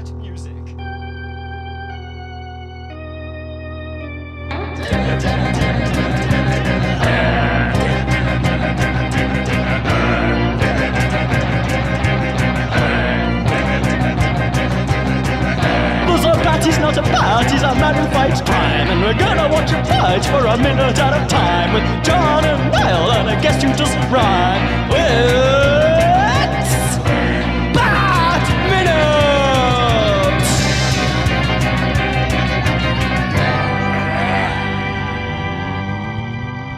Bat music. He's not a bat, he's a man who fights crime. And we're gonna watch him fight for a minute at a time. With John and Niall and a guest who doesn't rhyme. It's Bat Minute!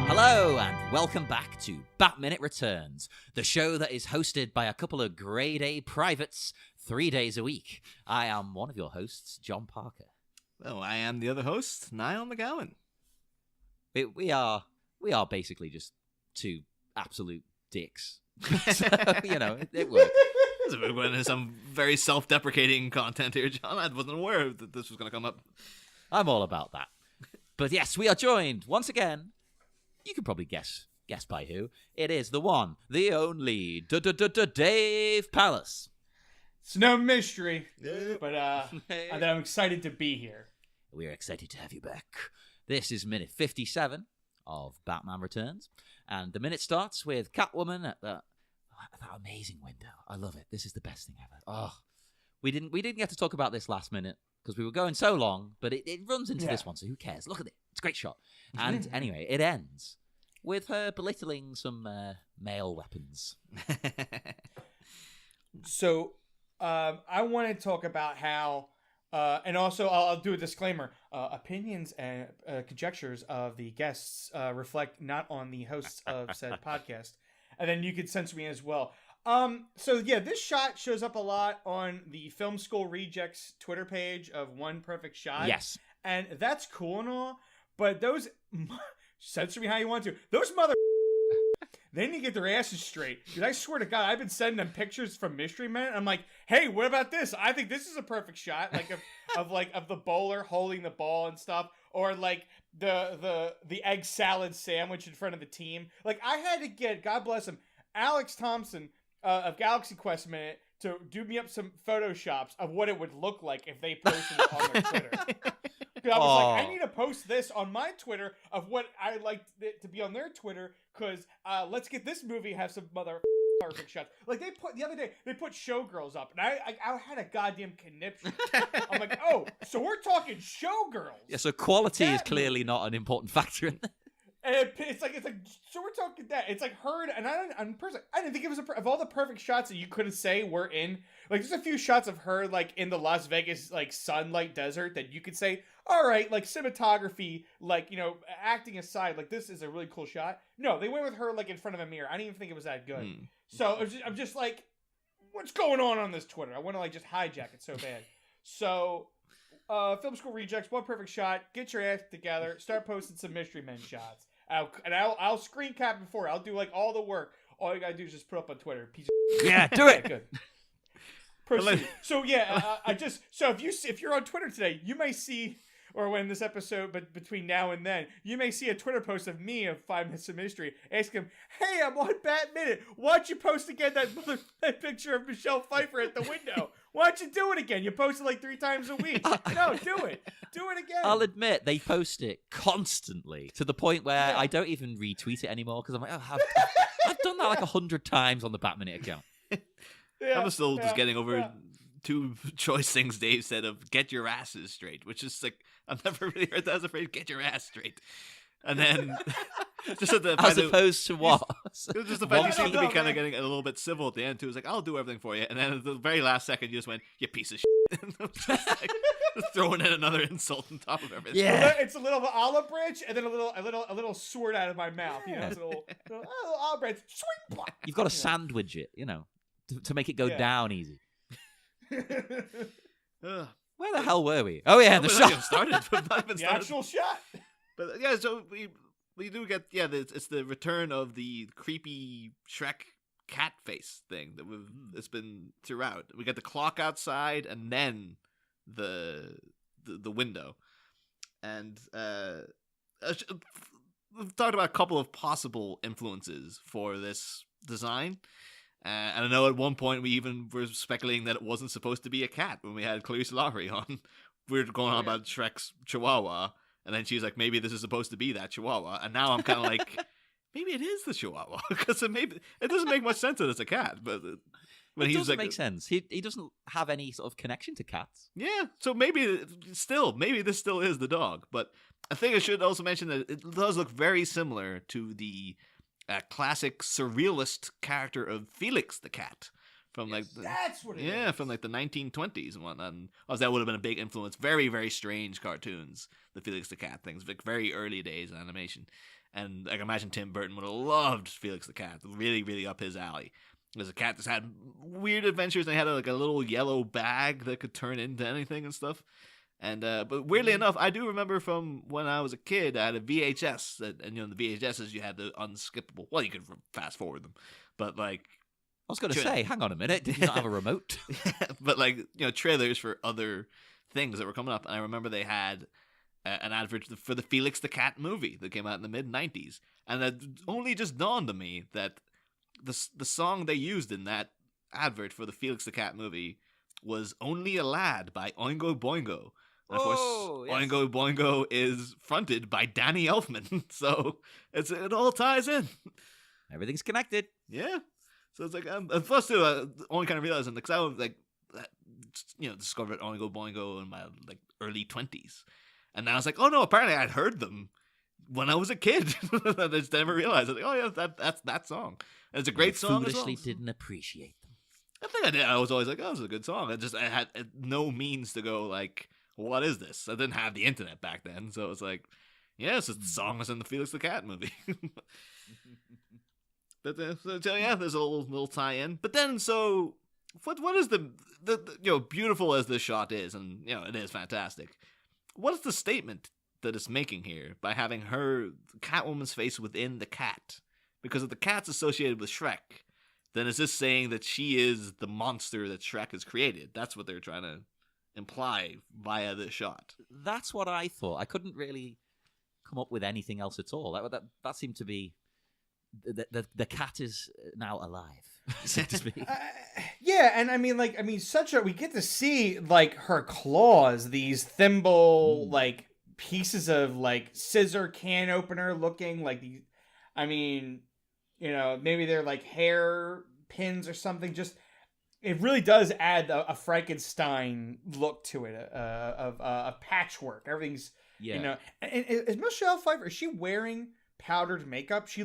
Hello and welcome back to Bat Minute Returns, the show that is hosted by a couple of grade A privates 3 days a week. I am one of your hosts, John Parker. Well, I am the other host, Niall McGowan. We are basically just two absolute dicks. So, it works. We're going into some very self-deprecating content here, John. I wasn't aware that this was going to come up. I'm all about that. But yes, we are joined once again. You can probably guess by who. It is the one, the only, Dave Pallas. It's no mystery, but I'm excited to be here. We are excited to have you back. This is minute 57 of Batman Returns, and the minute starts with Catwoman at that amazing window. I love it. This is the best thing ever. Oh, we didn't get to talk about this last minute because we were going so long, but it runs into this one, so who cares? Look at it. It's a great shot. And anyway, it ends with her belittling some male weapons. So I want to talk about how, and also I'll do a disclaimer, opinions and conjectures of the guests reflect not on the hosts of said podcast. And then you could censor me as well. So yeah, this shot shows up a lot on the Film School Rejects Twitter page of One Perfect Shot. Yes. And that's cool and all, but those, censor me how you want to, those mother... They need to get their asses straight. Because I swear to God, I've been sending them pictures from Mystery Men. I'm like, hey, what about this? I think this is a perfect shot, like of the bowler holding the ball and stuff, or like the egg salad sandwich in front of the team. Like I had to get, God bless him, Alex Thompson of Galaxy Quest Minute to do me up some photoshops of what it would look like if they posted it on their Twitter. I was like, I need to post this on my Twitter of what I like it to be on their Twitter, because let's get this movie have some mother perfect shots. Like they put the other day, they put Showgirls up, and I had a goddamn conniption. I'm like, oh, so we're talking Showgirls. Yeah, so quality is clearly not an important factor in this. And it's like so we're talking that it's like her and I didn't think it was of all the perfect shots that you could say were in, like there's a few shots of her like in the Las Vegas like sunlight desert that you could say, all right, like cinematography, like, you know, acting aside, like this is a really cool shot. No, they went with her like in front of a mirror. I didn't even think it was that good. So I'm just like, what's going on this Twitter? I want to like just hijack it so bad. So Film School Rejects, One Perfect Shot, get your ass together, start posting some Mystery Men shots. I'll screen cap it for you. I'll do like all the work. All you gotta do is just put up on Twitter. Piece of Yeah, do it. Good. Proceed. So yeah, if you're on Twitter today, you may see, or when this episode, but between now and then, you may see a Twitter post of me of 5 Minutes of Mystery asking him, "Hey, I'm on Bat Minute. Why don't you post again that picture of Michelle Pfeiffer at the window? Why don't you do it again? You post it like 3 times a week. No, do it. Do it again." I'll admit, they post it constantly to the point where I don't even retweet it anymore because I'm like, oh, I've done that like 100 times on the Bat Minute account. Yeah, I'm still just getting over 2 choice things Dave said of "get your asses straight," which is like I've never really heard that as a phrase. Get your ass straight, and then just at the as opposed to what? Just the fact you seem to be kind of getting a little bit civil at the end too. It's like, I'll do everything for you, and then at the very last second you just went, "You piece of shit," and I'm just like just throwing in another insult on top of everything. Yeah, it's a little olive branch and then a little sword out of my mouth. You know, it's a little olive branch. You've got to sandwich it, you know, to make it go down easy. Where the hell were we? Oh yeah, the shot started. The actual shot. But yeah, so we do get it's the return of the creepy Shreck cat face thing that it's been throughout. We get the clock outside and then the window, and we've talked about a couple of possible influences for this design. And I know at one point we even were speculating that it wasn't supposed to be a cat when we had Clarice Lowry on. We were going on about Shrek's Chihuahua, and then she was like, maybe this is supposed to be that Chihuahua. And now I'm kind of like, maybe it is the Chihuahua, because it doesn't make much sense that it's a cat. But when It he's doesn't like, make sense. He doesn't have any sort of connection to cats. yeah, so maybe this still is the dog. But I think I should also mention that it does look very similar to the classic surrealist character of Felix the cat from That's what it is. yeah, from like the 1920s and whatnot. And obviously that would have been a big influence. Very, very strange cartoons, the Felix the Cat things, like very early days in animation. And I can imagine Tim Burton would have loved Felix the Cat, really, really up his alley. There's a cat that's had weird adventures. And they had like a little yellow bag that could turn into anything and stuff. And but weirdly enough, I do remember from when I was a kid, I had a VHS, and the VHSs you had the unskippable. Well, you could fast forward them, but like I was going to say, hang on a minute, did you not have a remote? but like trailers for other things that were coming up. And I remember they had an advert for the Felix the Cat movie that came out in the mid '90s, and it only just dawned on me that the song they used in that advert for the Felix the Cat movie was "Only a Lad" by Oingo Boingo. And of course, yes. Oingo Boingo is fronted by Danny Elfman, so it all ties in. Everything's connected. Yeah, so it's like and plus too, only kind of realizing because I was like, discovered Oingo Boingo in my like early 20s, and now I was like, oh no, apparently I'd heard them when I was a kid. I just never realized. I was like, oh yeah, that's that song. And it's a great song. Foolishly as well. didn't appreciate them. I think I did. I was always like, oh, this is a good song. I had no means to go like, what is this? I didn't have the internet back then, so it's like, yes, it's the song that's in the Felix the Cat movie. But so yeah, there's a little tie-in. But then, so what is the beautiful as this shot is, and it is fantastic. What is the statement that it's making here by having her Catwoman's face within the cat? Because if the cat's associated with Shreck, then is this saying that she is the monster that Shreck has created? That's what they're trying to imply via this shot. That's what I thought. I couldn't really come up with anything else at all. That seemed to be the cat is now alive, so to speak. Yeah, and we get to see like her claws, these thimble like pieces of like scissor can opener looking like these. Maybe they're like hair pins or something. Just it really does add a Frankenstein look to it, of a patchwork. Everything's And is Michelle Pfeiffer? Is she wearing powdered makeup? She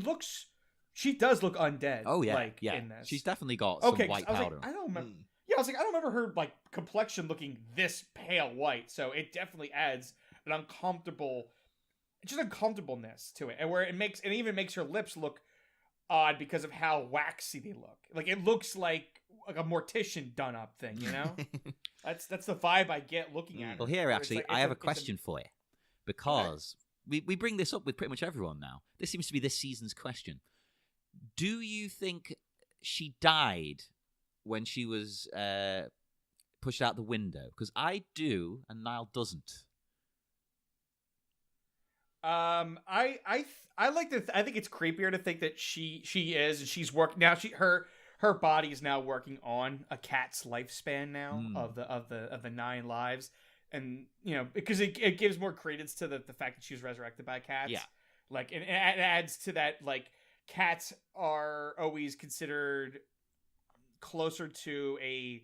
does look undead. Oh yeah, in this. She's definitely got some white powder. I don't remember. Yeah, I don't remember her like complexion looking this pale white. So it definitely adds an uncomfortableness to it, and where it even makes her lips look odd because of how waxy they look. Like it looks like a mortician done up thing, That's the vibe I get looking at it. Well, here actually, I have a question for you, because we bring this up with pretty much everyone now. This seems to be this season's question. Do you think she died when she was pushed out the window? Because I do, and Niall doesn't. I like to. I think it's creepier to think that she is, and she's working now. Her body is now working on a cat's lifespan now of the 9 lives, and because it gives more credence to the fact that she was resurrected by cats. Yeah, like and it adds to that, like cats are always considered closer to a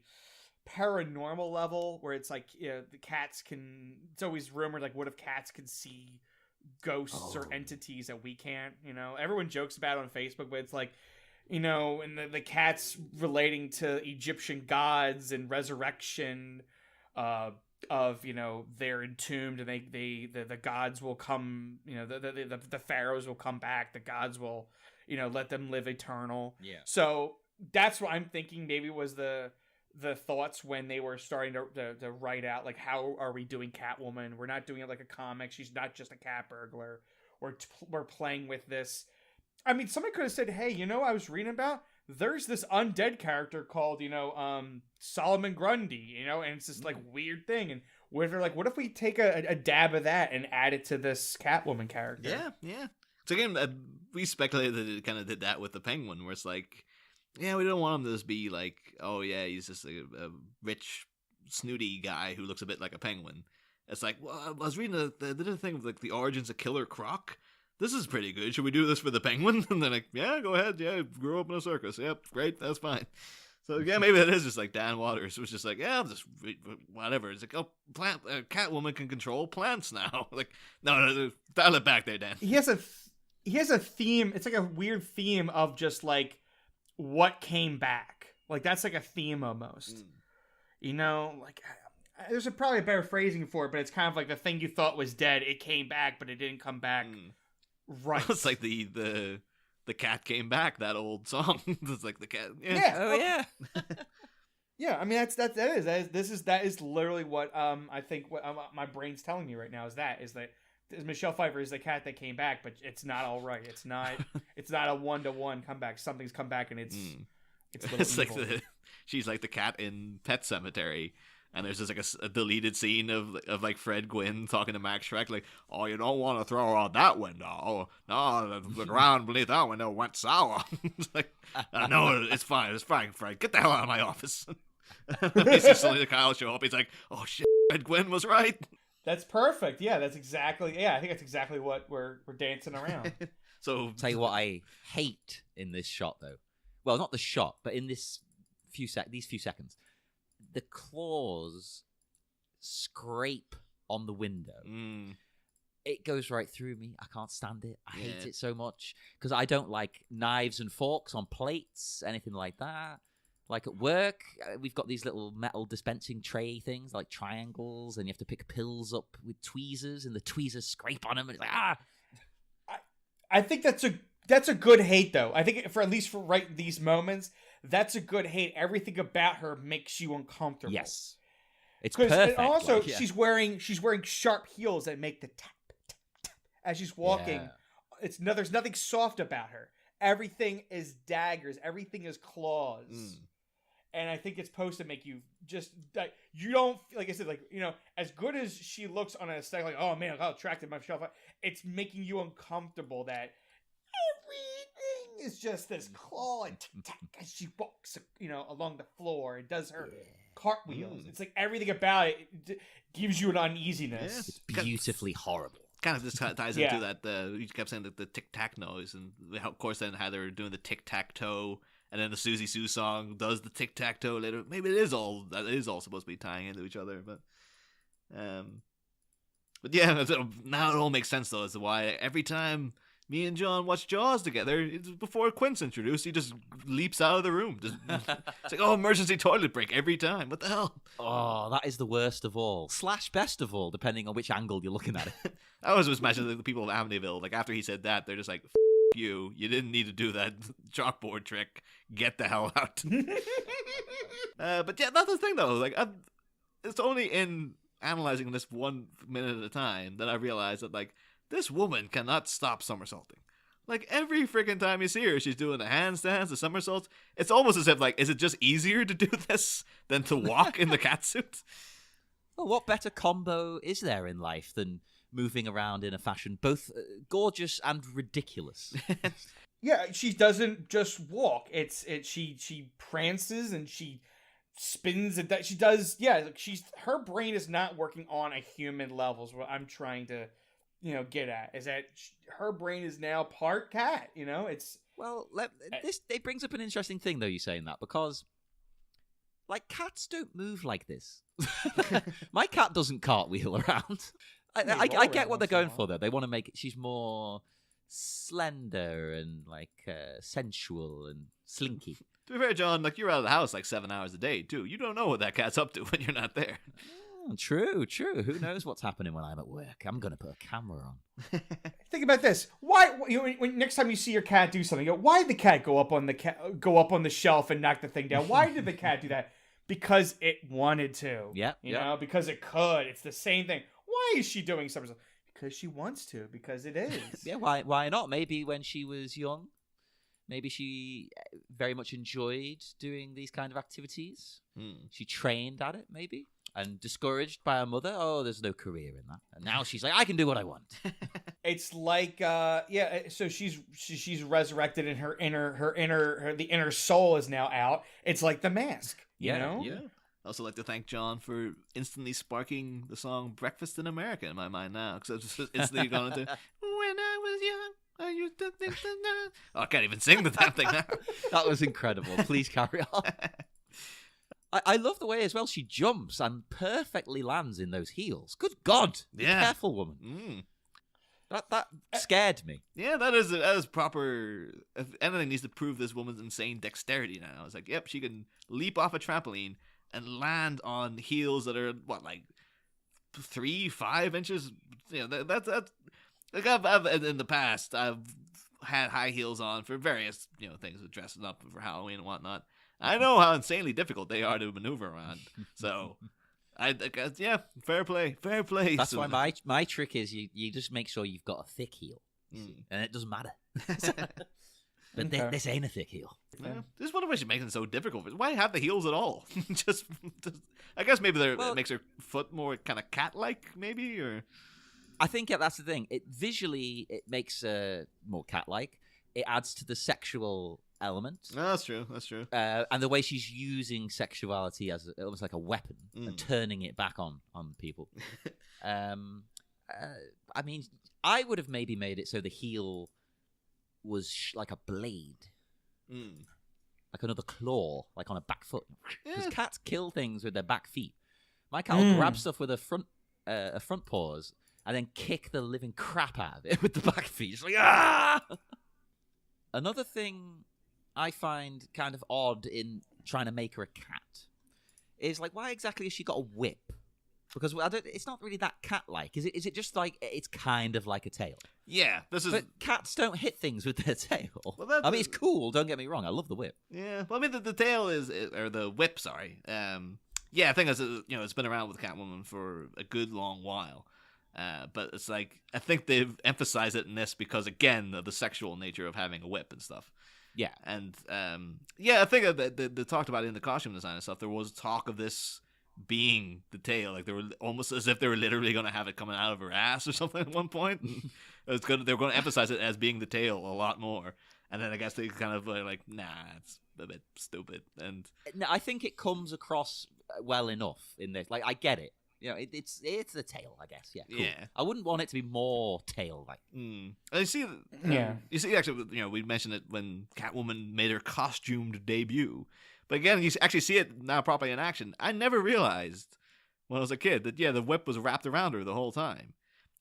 paranormal level, where it's like the cats can. It's always rumored like, what if cats can see ghosts or entities that we can't? Everyone jokes about it on Facebook, but it's like, and the cats relating to Egyptian gods and resurrection of they're entombed, and the gods will come, the pharaohs will come back, the gods will let them live eternal. Yeah, so that's what I'm thinking maybe was the thoughts when they were starting to write out, like, how are we doing Catwoman? We're not doing it like a comic. She's not just a cat burglar. We're playing with this. Somebody could have said, hey, I was reading about, there's this undead character called, Solomon Grundy, and it's this like weird thing. And what if we take a dab of that and add it to this Catwoman character? Yeah. So again, we speculated that it kind of did that with the Penguin, where it's like, Yeah, we don't want him to just be like, oh yeah, he's just a rich, snooty guy who looks a bit like a penguin. It's like, well, I was reading the thing of like the origins of Killer Croc. This is pretty good. Should we do this for the penguin? And they're like, yeah, go ahead. Yeah, grew up in a circus. Yep, great, that's fine. So yeah, maybe it is just like Dan Waters was just like, yeah, I'll just whatever. It's like, oh, Catwoman can control plants now. Like, no, dial it back there, Dan. He has a theme. It's like a weird theme of just like what came back. Like that's like a theme almost. You know, like there's probably a better phrasing for it, but it's kind of like the thing you thought was dead. It came back, but it didn't come back. Right. It's like the cat came back. That old song. It's like the cat. Yeah. Yeah. Oh yeah. Yeah. I mean, that is literally what I think what my brain's telling me right now is that Michelle Pfeiffer is the cat that came back, but it's not all right. It's not a 1-to-1 comeback. Something's come back and it's like she's like the cat in Pet Sematary. And there's just like a deleted scene of like Fred Gwynn talking to Max Shreck, like, oh, you don't want to throw her out that window. Oh, no, the ground beneath that window went sour. It's like, no, it's fine, Fred. Get the hell out of my office. He's just letting Kyle show up. He's like, oh shit, Fred Gwynn was right. That's perfect. Yeah, I think that's exactly what we're dancing around. So Tell you what I hate in this shot, though. Well, not the shot, but in these few seconds. The claws scrape on the window. It goes right through me. I can't stand it. I hate it so much because I don't like knives and forks on plates, anything like that. Like at work, we've got these little metal dispensing tray things like triangles, and you have to pick pills up with tweezers, and the tweezers scrape on them, and it's like, ah! I think that's a good hate, though. I think for at least for right these moments, that's a good hate. Everything about her makes you uncomfortable. Yes, it's perfect. And also, like, yeah. she's wearing sharp heels that make the tap tap tap as she's walking. Yeah. There's nothing soft about her. Everything is daggers. Everything is claws. And I think it's supposed to make you just like you don't like I said, like, you know, as good as she looks on a aesthetic, like, oh man, how attractive my shelf. It's making you uncomfortable that everything is just this claw and tack as she walks, you know, along the floor and does her cartwheels. It's like everything about it gives you an uneasiness. It's beautifully horrible. Kind of just ties into that. You kept saying the tic tac noise, and of course then how they were doing the tic tac toe. And then the Susie Sue song does the tic tac toe later. Maybe it is all supposed to be tying into each other, but yeah, now it all makes sense though as to why every time me and John watch Jaws together, before Quint's introduced, he just leaps out of the room. It's like, oh, emergency toilet break every time. What the hell? Oh, that is the worst of all. / best of all, depending on which angle you're looking at it. I always just imagine the people of Amityville, like after he said that, they're just like, you didn't need to do that chalkboard trick. Get the hell out. But yeah, that's the thing though. Like, it's only in analyzing this 1 minute at a time that I realize that like this woman cannot stop somersaulting. Like every freaking time you see her, she's doing the handstands, the somersaults. It's almost as if like, is it just easier to do this than to walk in the catsuit? Well, what better combo is there in life than moving around in a fashion both gorgeous and ridiculous? Yeah, she doesn't just walk. She prances and she spins and that she does. Yeah, like her brain is not working on a human level. Is what I'm trying to, you know, get at is that her brain is now part cat. You know, it's it brings up an interesting thing though. You saying that because like cats don't move like this. My cat doesn't cartwheel around. I get what they're going for though. They want to make it. She's more slender and like sensual and slinky. To be fair, John, like you're out of the house like 7 hours a day too. You don't know what that cat's up to when you're not there. True. Who knows what's happening when I'm at work? I'm gonna put a camera on. Think about this. Why? When next time you see your cat do something, you go, why did the cat go up on the shelf and knock the thing down? Why did the cat do that? Because it wanted to. Yeah. You know, because it could. It's the same thing. Why is she doing something? Because she wants to. Because it is. Yeah. Why not? Maybe when she was young, maybe she very much enjoyed doing these kind of activities. She trained at it, maybe. And discouraged by her mother, oh, there's no career in that. And now she's like, I can do what I want. It's like so she's resurrected and the inner soul is now out. It's like The Mask, you know? Yeah. I also like to thank John for instantly sparking the song Breakfast in America in my mind now, because I've just instantly gone into when I was young, I used to think that. Oh, I can't even sing the damn thing now. That was incredible. Please carry on. I love the way as well she jumps and perfectly lands in those heels. Good God. Be careful, woman. Mm. That scared me. Yeah, that is proper. If anything needs to prove this woman's insane dexterity now. It's like, yep, she can leap off a trampoline and land on heels that are what, like 3-5 inches. You know, that's like I've in the past I've had high heels on for various things, dressing up for Halloween and whatnot. I know how insanely difficult they are to maneuver around. So. I guess, fair play. That's why my trick is you just make sure you've got a thick heel, and it doesn't matter. But this ain't a thick heel. Yeah. Just wonder why she's making it so difficult. Why have the heels at all? just I guess maybe it makes her foot more kind of cat-like, maybe, or. I think that's the thing. It makes more cat-like. It adds to the sexual element. No, that's true. And the way she's using sexuality as almost like a weapon and turning it back on people. I mean, I would have maybe made it so the heel was like a blade, like another claw, like on a back foot. Because cats kill things with their back feet. My cat will grab stuff with a front paws and then kick the living crap out of it with the back feet. It's like, ah! Another thing I find kind of odd in trying to make her a cat is like, why exactly has she got a whip? Because it's not really that cat-like. Is it just like it's kind of like a tail? Yeah, But cats don't hit things with their tail. Well, I mean, it's cool. Don't get me wrong. I love the whip. Yeah, well, I mean, the tail or the whip. Sorry. I think it's been around with Catwoman for a good long while. But it's like I think they've emphasized it in this because again of the sexual nature of having a whip and stuff. Yeah, and I think they talked about it in the costume design and stuff. There was talk of this being the tail, like they were almost as if they were literally going to have it coming out of her ass or something at one point. They were going to emphasize it as being the tail a lot more, and then I guess they kind of like, nah, it's a bit stupid. And no, I think it comes across well enough in this. Like I get it. It's the tail, I guess. Yeah, cool. Yeah. I wouldn't want it to be more tail-like. You see, actually, we mentioned it when Catwoman made her costumed debut. But again, you actually see it now properly in action. I never realized when I was a kid that the whip was wrapped around her the whole time.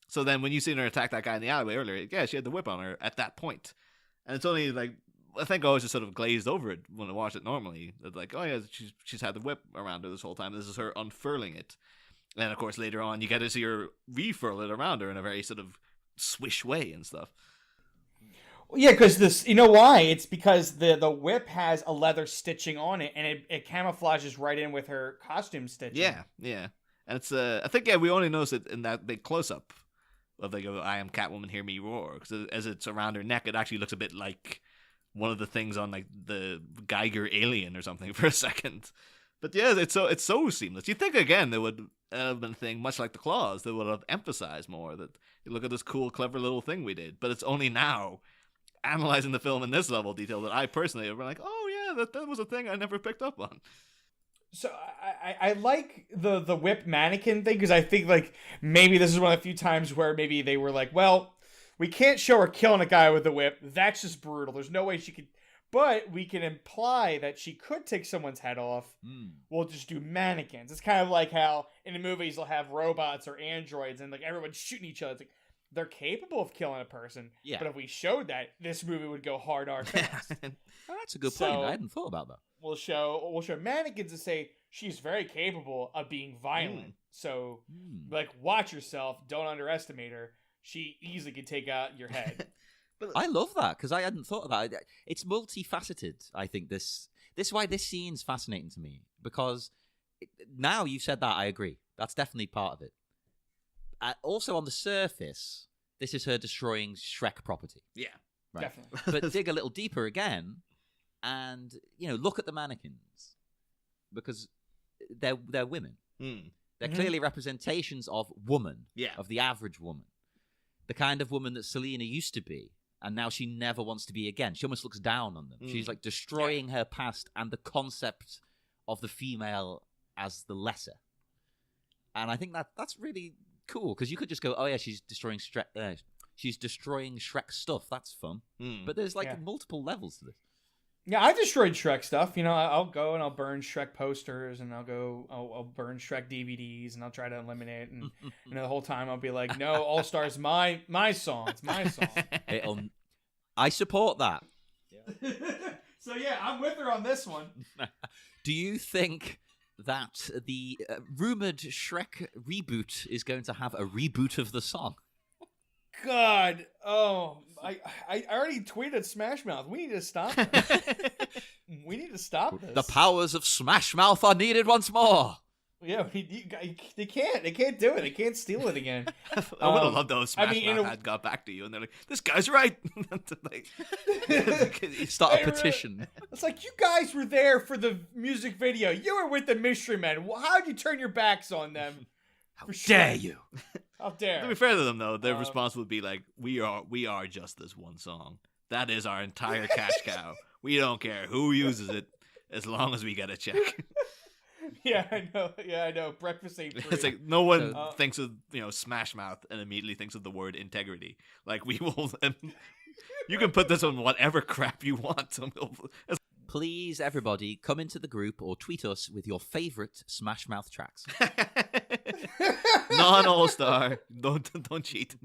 So then when you seen her attack that guy in the alleyway earlier, she had the whip on her at that point. And it's only like I think I was just sort of glazed over it when I watched it normally. It's like, oh yeah, she's had the whip around her this whole time. This is her unfurling it. And, of course, later on, you get to see her refurl it around her in a very sort of swish way and stuff. Yeah, because this, you know why? It's because the whip has a leather stitching on it, and it camouflages right in with her costume stitching. Yeah. And it's, I think, we only notice it in that big close-up of, like, I am Catwoman, hear me roar. Because as it's around her neck, it actually looks a bit like one of the things on, like, the Geiger alien or something for a second. But yeah, it's so seamless. You'd think again there would have been a thing much like the claws that would have emphasized more that look at this cool, clever little thing we did. But it's only now analyzing the film in this level of detail that I personally have been like, oh yeah, that was a thing I never picked up on. So I like the whip mannequin thing because I think like maybe this is one of the few times where maybe they were like, well, we can't show her killing a guy with the whip. That's just brutal. There's no way she could. But we can imply that she could take someone's head off. We'll just do mannequins. It's kind of like how in the movies they'll have robots or androids and like everyone's shooting each other. It's like they're capable of killing a person. Yeah. But if we showed that, this movie would go hard fast. That's a good point. I hadn't thought about that. We'll show mannequins and say she's very capable of being violent. So like watch yourself. Don't underestimate her. She easily could take out your head. But I love that because I hadn't thought about it. It's multifaceted. I think this is why this scene's fascinating to me because now you've said that, I agree. That's definitely part of it. Also, on the surface, this is her destroying Shreck property. Yeah, right. Definitely. But dig a little deeper again, and look at the mannequins because they're women. They're clearly representations of woman. Yeah. Of the average woman. the kind of woman that Selena used to be, and now she never wants to be again. She almost looks down on them. She's like destroying her past and the concept of the female as the lesser. And I think that's really cool, because you could just go, oh yeah, she's destroying Shreck. She's destroying Shreck stuff. That's fun. But there's like multiple levels to this. Yeah, I've destroyed Shreck stuff. You know, I'll go and I'll burn Shreck posters, and I'll burn Shreck DVDs, and I'll try to eliminate. And the whole time I'll be like, no, All Stars, my song. It's my song. I support that. Yeah. So yeah, I'm with her on this one. Do you think that the rumored Shreck reboot is going to have a reboot of the song? God, I already tweeted Smash Mouth. We need to stop this. We need to stop this. The powers of Smash Mouth are needed once more. Yeah, they can't do it. They can't steal it again. I would have loved those Smash Mouth had got back to you, and they're like, "This guy's right." Start a petition. It's like, you guys were there for the music video. You were with the Mystery Men. How'd you turn your backs on them? How dare you? How dare? To be fair to them, though, their response would be like, "We are just this one song. That is our entire cash cow. We don't care who uses it, as long as we get a check." Yeah, I know. Breakfast ain't free. It's like no one thinks of Smash Mouth and immediately thinks of the word integrity. Like, we will. You can put this on whatever crap you want. Please, everybody, come into the group or tweet us with your favorite Smash Mouth tracks. Non-all-star. Don't cheat.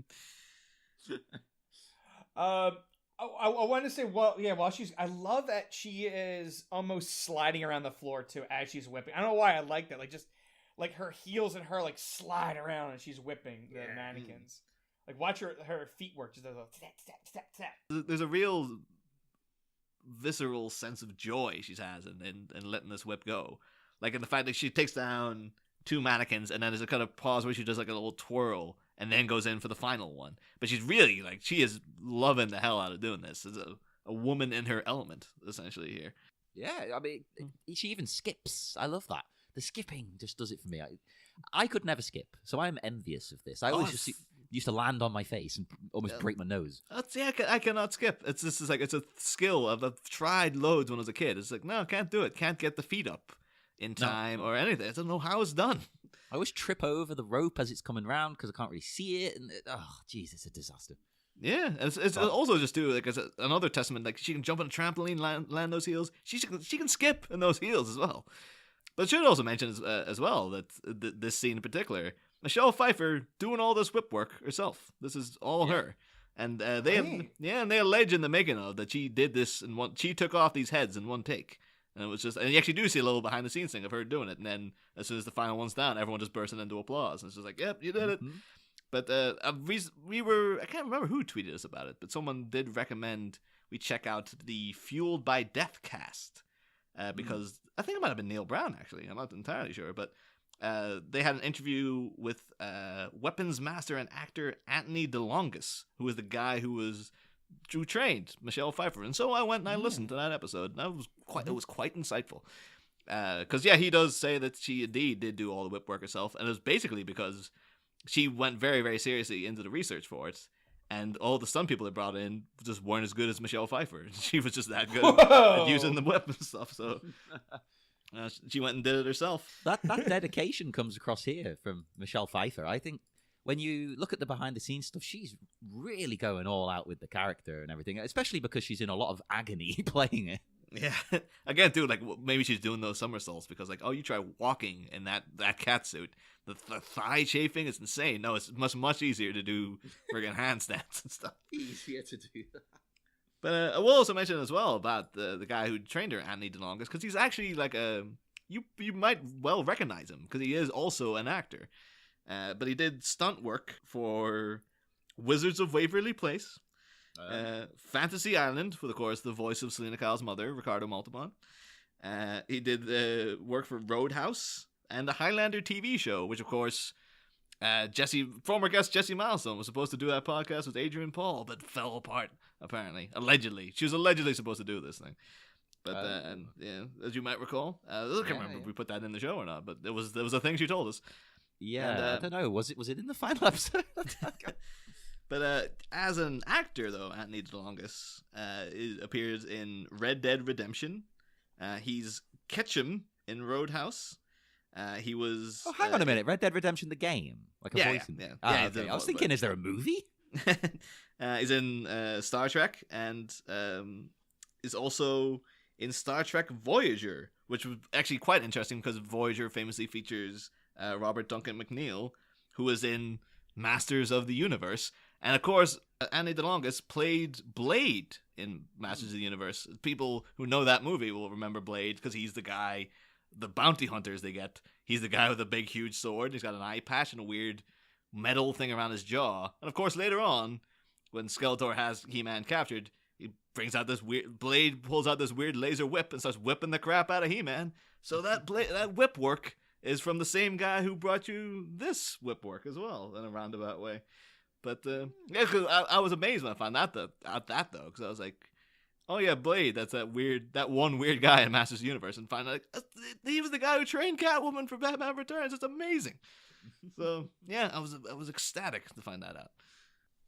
I want to say, I love that she is almost sliding around the floor too as she's whipping. I don't know why I like that. Like, just like her heels and her like slide around as she's whipping the mannequins. Like, watch her feet work. Just there's a real visceral sense of joy she has in letting this whip go. Like, in the fact that she takes down 2 mannequins, and then there's a kind of pause where she does like a little twirl and then goes in for the final one. But she's really, like, she is loving the hell out of doing this. It's a woman in her element, essentially, here. Yeah, I mean, she even skips. I love that. The skipping just does it for me. I could never skip, so I'm envious of this. I always used to land on my face and almost break my nose. I cannot skip. It's a skill I've tried loads when I was a kid. It's like, no, can't do it. Can't get the feet up in time or anything. I don't know how it's done. I always trip over the rope as it's coming around because I can't really see it, and jeez, it's a disaster. Yeah, it's also just like it's another testament. Like, she can jump on a trampoline, land those heels. She can skip in those heels as well. But I should also mention as well that this scene in particular, Michelle Pfeiffer doing all this whip work herself. This is all her, and they allege in the making of that she did this in one. She took off these heads in one take. And it was just, and you actually do see a little behind the scenes thing of her doing it. And then as soon as the final one's down, everyone just bursting into applause. And it's just like, yep, you did it. But I can't remember who tweeted us about it, but someone did recommend we check out the Fueled by Death cast. Because I think it might have been Neil Brown, actually. I'm not entirely sure. But they had an interview with weapons master and actor Anthony DeLongis, who was the guy who trained Michelle Pfeiffer, and so I went and I listened to that episode. And it was quite insightful, because he does say that she indeed did do all the whip work herself, and it was basically because she went very, very seriously into the research for it, and all the stunt people they brought in just weren't as good as Michelle Pfeiffer. She was just that good at using the whip and stuff, so she went and did it herself. That dedication comes across here from Michelle Pfeiffer. I think when you look at the behind-the-scenes stuff, she's really going all out with the character and everything, especially because she's in a lot of agony playing it. Yeah. Again, too, like, maybe she's doing those somersaults because, like, you try walking in that cat suit. The thigh chafing is insane. No, it's much easier to do friggin' handstands and stuff. Easier to do that. But I will also mention as well about the guy who trained her, Anthony DeLongis, because he's actually, like, you might well recognize him because he is also an actor. But he did stunt work for Wizards of Waverly Place, Fantasy Island, with, of course, the voice of Selena Kyle's mother, Ricardo Montalban. He did work for Roadhouse and the Highlander TV show, which, of course, former guest Jesse Milestone was supposed to do that podcast with Adrian Paul, but fell apart, apparently. Allegedly. She was allegedly supposed to do this thing. But, as you might recall, I can't remember if we put that in the show or not, but there was a thing she told us. Yeah, and, I don't know. Was it in the final episode? But as an actor, though, Anthony DeLongis appears in Red Dead Redemption. He's Ketchum in Roadhouse. He was. Oh, hang on a minute. Red Dead Redemption, the game, like a voice. Yeah. Okay. I was thinking, is there a movie? He's in Star Trek and is also in Star Trek Voyager, which was actually quite interesting because Voyager famously features Robert Duncan McNeil, who was in Masters of the Universe. And of course, Anthony DeLongis played Blade in Masters of the Universe. People who know that movie will remember Blade because he's the guy, the bounty hunters they get. He's the guy with a big, huge sword. He's got an eye patch and a weird metal thing around his jaw. And of course, later on, when Skeletor has He-Man captured, he brings out this weird Blade, pulls out this weird laser whip and starts whipping the crap out of He-Man. So that whip work is from the same guy who brought you this whip work as well, in a roundabout way. But yeah, cause I was amazed when I found out that though, because I was like, oh yeah, Blade, that's that one weird guy in Masters of the Universe, and find out like, he was the guy who trained Catwoman for Batman Returns. It's amazing. So yeah, I was ecstatic to find that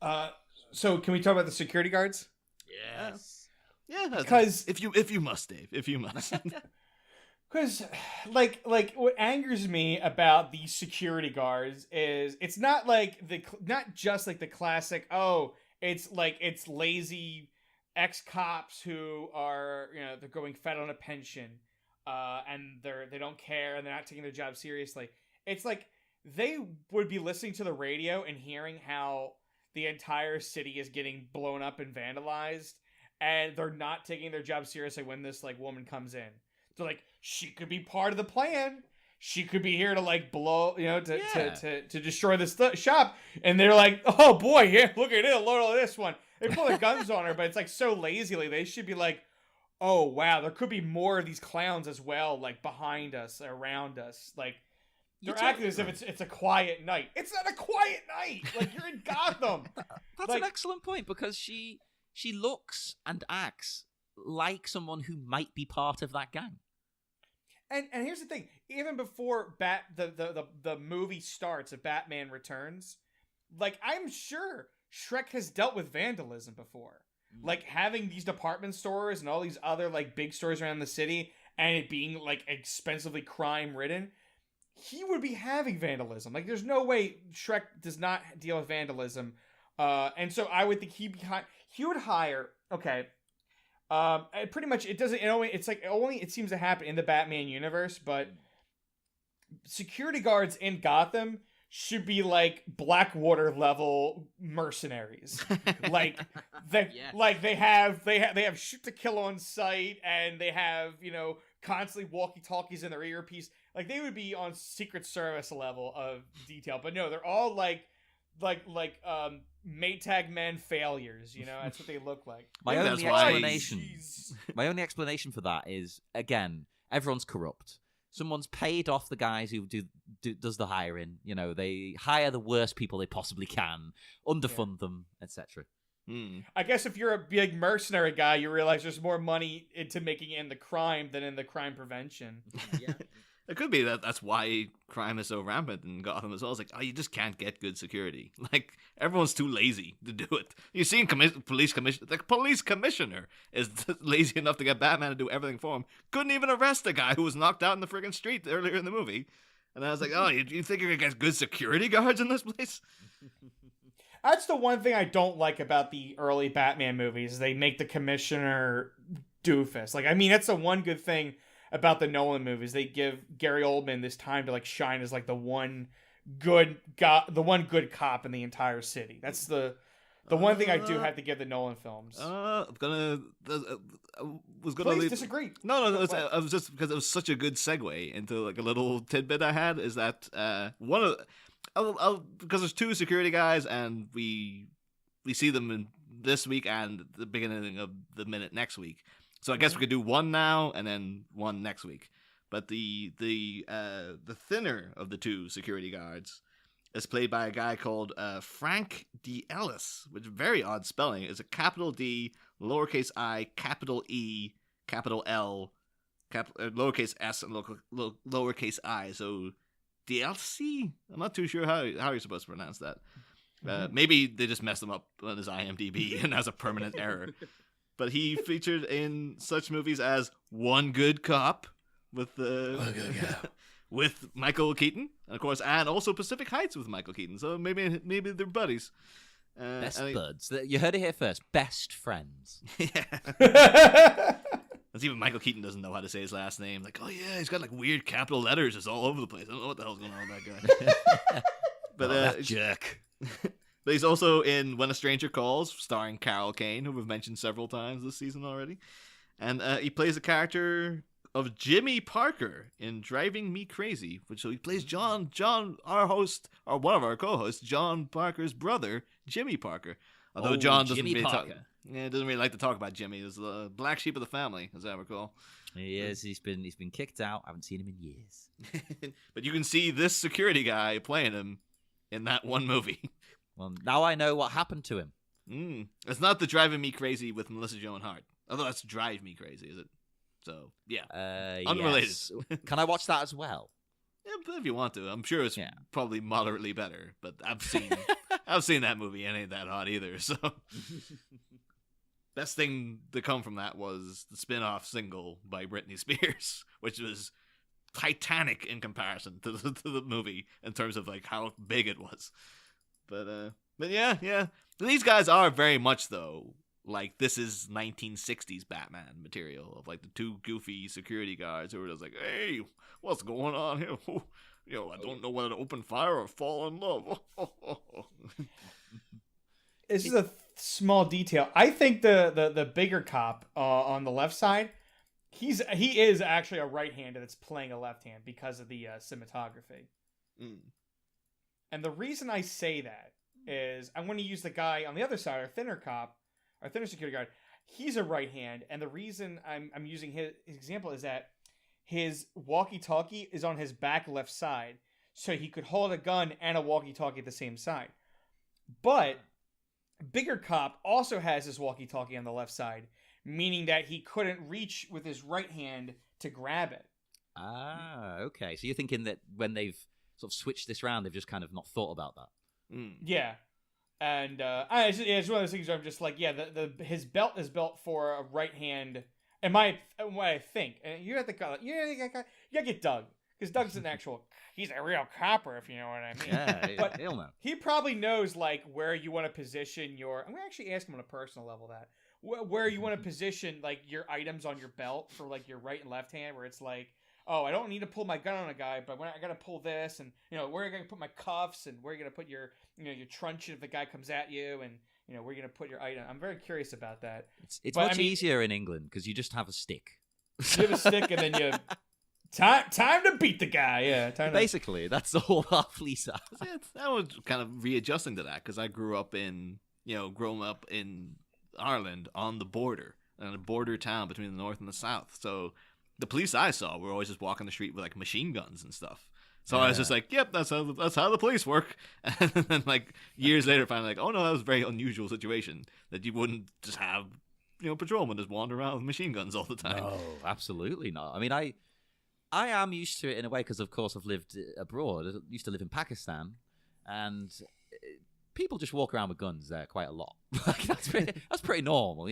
out. So can we talk about the security guards? Yes. Yeah, Because if you must, Dave, if you must. Because, like, what angers me about these security guards is it's not like not just like the classic. Oh, it's lazy ex-cops who are they're going fed on a pension, and they don't care and they're not taking their job seriously. It's like they would be listening to the radio and hearing how the entire city is getting blown up and vandalized, and they're not taking their job seriously when this woman comes in. They're like, she could be part of the plan. She could be here to blow, to destroy this shop. And they're like, oh boy, yeah, look at it, look at this one. They pull their guns on her, but it's so lazily. They should be like, oh wow, there could be more of these clowns as well, behind us, around us. They're acting as if it's a quiet night. It's not a quiet night. You're in Gotham. That's an excellent point, because she looks and acts like someone who might be part of that gang. And here's the thing: even before the movie starts, of Batman Returns, I'm sure Shreck has dealt with vandalism before, having these department stores and all these other big stores around the city, and it being expensively crime ridden. He would be having vandalism. There's no way Shreck does not deal with vandalism, and so I would think he would hire. Okay. Pretty much it seems to happen in the Batman universe, but security guards in Gotham should be Blackwater level mercenaries. They have shoot to kill on sight, and they have, constantly walkie-talkies in their earpiece. They would be on Secret Service level of detail, but no, they're all Maytag men failures, that's what they look like. My only explanation for that is, again, everyone's corrupt. Someone's paid off the guys who does the hiring. They hire the worst people they possibly can, underfund them, etc. I guess if you're a big mercenary guy, you realize there's more money into making it in the crime than in the crime prevention. Yeah. It could be that that's why crime is so rampant in Gotham as well. It's you just can't get good security. Everyone's too lazy to do it. You've seen the police commissioner is lazy enough to get Batman to do everything for him. Couldn't even arrest a guy who was knocked out in the friggin' street earlier in the movie. And I was like, oh, you think you're going to get good security guards in this place? That's the one thing I don't like about the early Batman movies, is they make the commissioner doofus. That's the one good thing about the Nolan movies. They give Gary Oldman this time to shine as the one good cop in the entire city. That's the one thing I do have to give the Nolan films. Please disagree. No. I was just, because it was such a good segue into a little tidbit I had, is that because there's two security guys, and we see them in this week and the beginning of the minute next week. So I guess we could do one now and then one next week. But the thinner of the two security guards is played by a guy called Frank D. Ellis, which is very odd spelling. It's a capital D, lowercase I, capital E, capital L, lowercase s, and lowercase I. So DLC? I'm not too sure how you're supposed to pronounce that. Maybe they just messed him up on his IMDb and has a permanent error. But he featured in such movies as One Good Cop with with Michael Keaton, of course, and also Pacific Heights with Michael Keaton. So maybe they're buddies. Best buds. You heard it here first. Best friends. Yeah. That's even Michael Keaton doesn't know how to say his last name. Like, oh yeah, he's got like weird capital letters. It's all over the place. I don't know what the hell's going on with that guy. But that jerk. But he's also in When a Stranger Calls, starring Carol Kane, who we've mentioned several times this season already. And he plays the character of Jimmy Parker in Driving Me Crazy, which so he plays John, our host, or one of our co-hosts, John Parker's brother, Jimmy Parker. Although John doesn't really doesn't really like to talk about Jimmy. He's the black sheep of the family, as I recall. He is. He's been kicked out. I haven't seen him in years. But you can see this security guy playing him in that one movie. Well, now I know what happened to him. It's not the Driving Me Crazy with Melissa Joan Hart. Although that's Drive Me Crazy, is it? So, yeah. Unrelated. Yes. Can I watch that as well? Yeah, if you want to. I'm sure it's probably moderately better, but I've seen that movie and it ain't that hot either, so. Best thing to come from that was the spin-off single by Britney Spears, which was titanic in comparison to the movie in terms of like how big it was. But yeah. These guys are very much though like this is 1960s Batman material of like the two goofy security guards who were just like, hey, what's going on here? I don't know whether to open fire or fall in love. This is a small detail. I think the bigger cop on the left side, he is actually a right-hander that's playing a left hand because of the cinematography. And the reason I say that is I want to use the guy on the other side, our thinner security guard. He's a right hand, and the reason I'm using his example is that his walkie-talkie is on his back left side, so he could hold a gun and a walkie-talkie at the same side. But bigger cop also has his walkie-talkie on the left side, meaning that he couldn't reach with his right hand to grab it. Ah, okay. So you're thinking that when they've sort of switched this round, they've just kind of not thought about that. Yeah. And it's one of those things where I'm just like, his belt is built for a right hand. And what I think, and you have to call it, you gotta get Doug, because Doug's he's a real copper, if you know what I mean. Yeah, but he'll know. He probably knows like where you want to position I'm gonna actually ask him on a personal level that where you want to position like your items on your belt for like your right and left hand, where it's like, oh, I don't need to pull my gun on a guy, but when I gotta pull this, and where are you gonna put my cuffs, and where are you gonna put your your truncheon if the guy comes at you, and where are you gonna put your item. I'm very curious about that. It's much easier in England because you just have a stick. You have a stick, and then you time to beat the guy. Yeah, basically that's all our police are. I was kind of readjusting to that because I grew up in growing up in Ireland on the border, in a border town between the north and the south. So the police I saw were always just walking the street with like machine guns and stuff. So I was just like, yep, that's how the police work. And then like years later, finally like, oh no, that was a very unusual situation that you wouldn't just have patrolmen just wander around with machine guns all the time. No, absolutely not. I mean, I am used to it in a way because of course I've lived abroad. I used to live in Pakistan, and people just walk around with guns there quite a lot. That's pretty normal,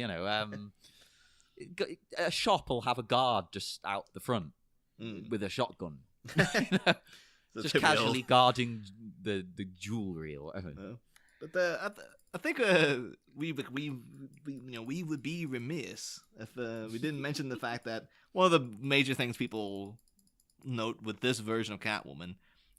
A shop will have a guard just out the front with a shotgun, just casually guarding the jewelry or whatever. But I think we would be remiss if we didn't mention the fact that one of the major things people note with this version of Catwoman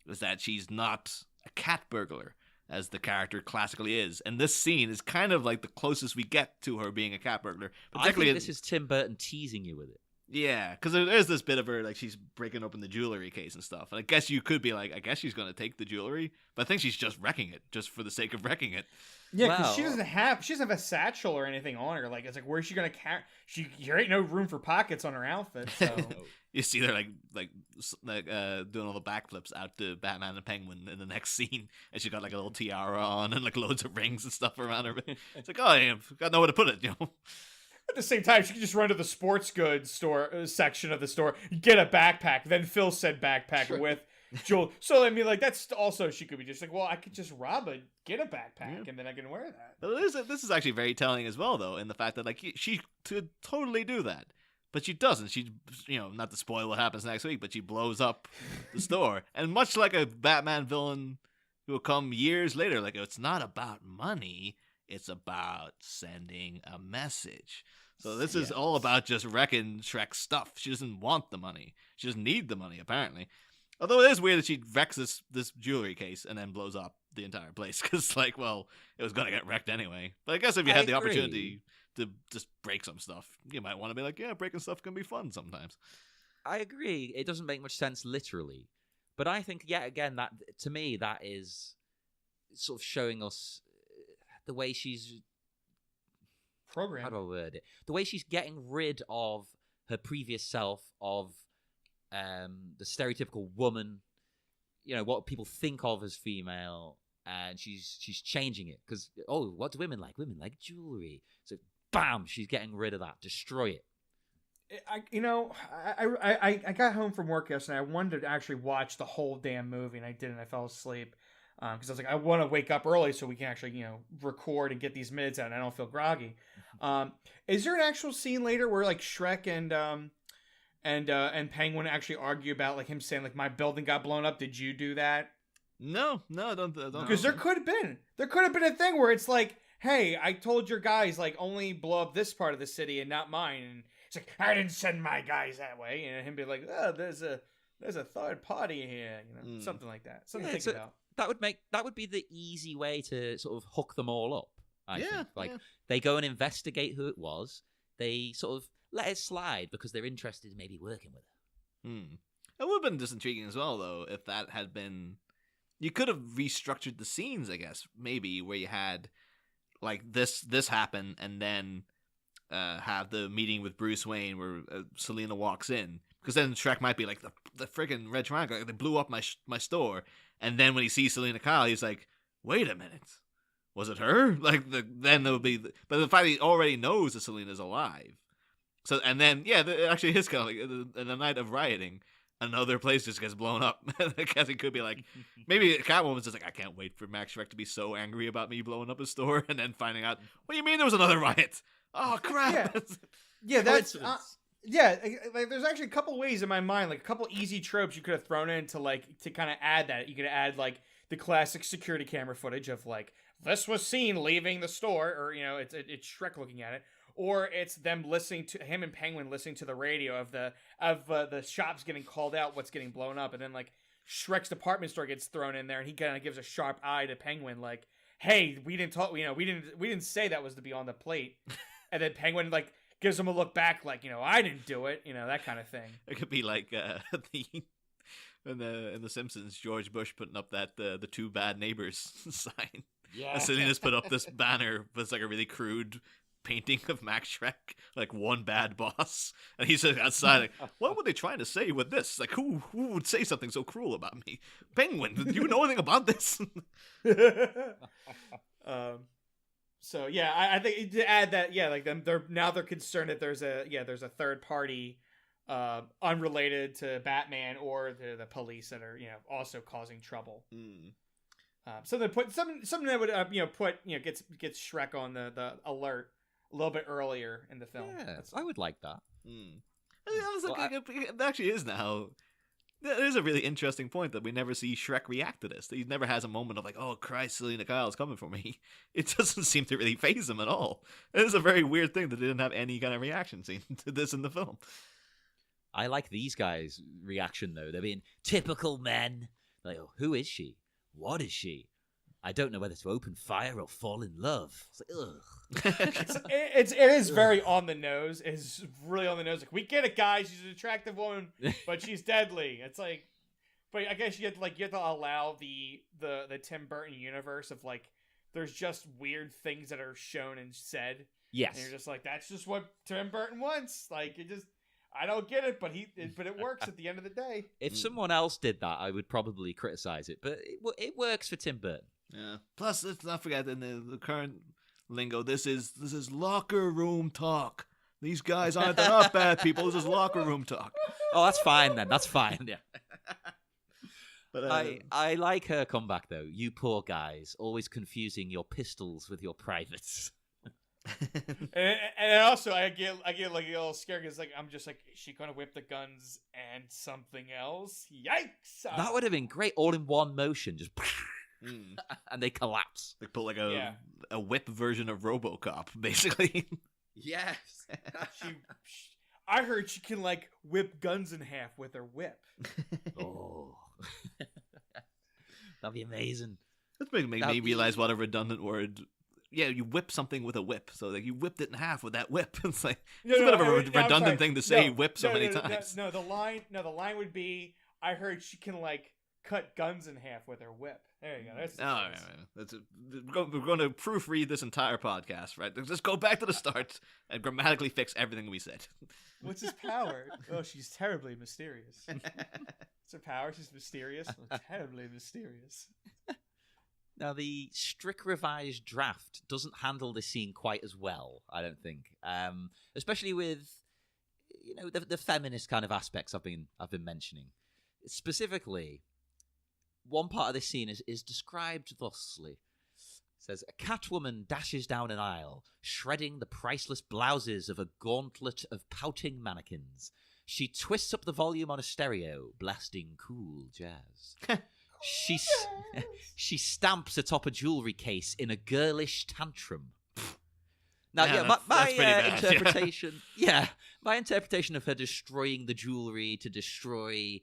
is that she's not a cat burglar, as the character classically is. And this scene is kind of like the closest we get to her being a cat burglar. I think this is Tim Burton teasing you with it. Yeah, because there's this bit of her, like, she's breaking open the jewelry case and stuff. And I guess you could be like, I guess she's going to take the jewelry. But I think she's just wrecking it, just for the sake of wrecking it. Yeah, because she doesn't have a satchel or anything on her. Like, it's like, where's she going to carry? There ain't no room for pockets on her outfit, so... You see her like doing all the backflips out to Batman and Penguin in the next scene, and she got like a little tiara on and like loads of rings and stuff around her. It's like, oh, yeah, got nowhere to put it, At the same time, she could just run to the sports goods store section of the store, get a backpack, then fill said backpack with Joel. So I mean, like that's also she could be just like, well, I could just get a backpack, and then I can wear that. But this is actually very telling as well, though, in the fact that like she could totally do that, but she doesn't. She, not to spoil what happens next week, but she blows up the store, and much like a Batman villain who will come years later, like it's not about money, it's about sending a message. So this is all about just wrecking Shreck's stuff. She doesn't want the money. She doesn't need the money, apparently. Although it is weird that she wrecks this jewelry case and then blows up the entire place. Because, like, well, it was going to get wrecked anyway. But I guess if you had the opportunity to just break some stuff, you might want to be like, yeah, breaking stuff can be fun sometimes. I agree. It doesn't make much sense literally. But I think, yet again, that to me, that is sort of showing us the way she's... Program. How do I word it? The way she's getting rid of her previous self, of the stereotypical woman, what people think of as female, and she's changing it because what do women like? Women like jewelry. So bam, she's getting rid of that. Destroy it. I got home from work yesterday. I wanted to actually watch the whole damn movie, and I didn't. I fell asleep because I was like, I want to wake up early so we can actually, record and get these minutes out, and I don't feel groggy. Is there an actual scene later where like Shreck and Penguin actually argue about like him saying like my building got blown up? Did you do that? No, I don't. Because there could have been a thing where it's like, hey, I told your guys like only blow up this part of the city and not mine, and it's like I didn't send my guys that way, and him be like, oh, there's a third party here, something like that. Something to think about. That would be the easy way to sort of hook them all up. I think. They go and investigate who it was. They sort of let it slide because they're interested in maybe working with her. It would have been just intriguing as well, though, if that had been... You could have restructured the scenes, I guess, maybe, where you had, like, this happen, and then have the meeting with Bruce Wayne where Selina walks in. Because then Shreck might be like, the freaking Red Triangle, like, they blew up my store. And then when he sees Selina Kyle, he's like, wait a minute. Was it her? Like, then there would be... But the fact he already knows that Selina's alive. So, and then, it actually is kind of like, in the night of rioting, another place just gets blown up. I guess it could be like, maybe Catwoman's just like, I can't wait for Max Shreck to be so angry about me blowing up his store, and then finding out, what do you mean there was another riot? Oh, crap. That's... like there's actually a couple ways in my mind, like a couple easy tropes you could have thrown in to kind of add that. You could add like the classic security camera footage of like, this was seen leaving the store, or it's Shreck looking at it, or it's them listening to him and Penguin listening to the radio of the shops getting called out, what's getting blown up, and then like Shreck's department store gets thrown in there, and he kind of gives a sharp eye to Penguin, like, "Hey, we didn't talk, we didn't say that was to be on the plate," and then Penguin like gives him a look back, like, I didn't do it, that kind of thing. It could be like in the Simpsons, George Bush putting up that the two bad neighbors sign. Yeah. And Selina's put up this banner with like a really crude painting of Max Shreck, like one bad boss, and he's outside like, what were they trying to say with this? Like, who would say something so cruel about me? Penguin, do you know anything about this? So yeah, I think to add that, like they're concerned that there's a third party unrelated to Batman or the police that are also causing trouble. So they put something that would gets Shreck on the alert a little bit earlier in the film. Yeah, I would like that. I was it actually is now. That is a really interesting point that we never see Shreck react to this. He never has a moment of like, oh Christ, Selina Kyle's coming for me. It doesn't seem to really faze him at all. It is a very weird thing that they didn't have any kind of reaction scene to this in the film. I like these guys' reaction though. They're being typical men. Like, oh, who is she? What is she? I don't know whether to open fire or fall in love. It's like, ugh. It is very on the nose. It's really on the nose. Like, we get it, guys. She's an attractive woman, but she's deadly. It's like, but I guess you have to allow the Tim Burton universe of like, there's just weird things that are shown and said. Yes. And you're just like, that's just what Tim Burton wants. Like, I don't get it, but it works at the end of the day. If someone else did that, I would probably criticize it, but it works for Tim Burton. Yeah. Plus, let's not forget in the current lingo, this is locker room talk. They're not bad people. This is locker room talk. Oh, that's fine then. That's fine. Yeah. But I like her comeback though. You poor guys, always confusing your pistols with your privates. and also I get like a little scared because like I'm just like, is she gonna whip the guns and something else? Yikes! That would have been great, all in one motion, just and they collapse. They put like a whip version of RoboCop, basically. Yes. I heard she can like whip guns in half with her whip. Oh, that'd be amazing. That's making me realize what a redundant word. Yeah, you whip something with a whip. So like you whipped it in half with that whip. It's like it's a bit of a redundant thing to say. Whip so many times. No, the line would be, I heard she can like cut guns in half with her whip. There you go. We're going to proofread this entire podcast, right? Just go back to the start and grammatically fix everything we said. What's his power? Oh, she's terribly mysterious. What's her power? She's mysterious. Oh, terribly mysterious. Now, the strict revised draft doesn't handle this scene quite as well, I don't think. Especially with, the feminist kind of aspects I've been mentioning. Specifically, one part of this scene is described thusly. It says, a Catwoman dashes down an aisle, shredding the priceless blouses of a gauntlet of pouting mannequins. She twists up the volume on a stereo, blasting cool jazz. She stamps atop a jewelry case in a girlish tantrum. Now, my interpretation, my interpretation of her destroying the jewelry to destroy,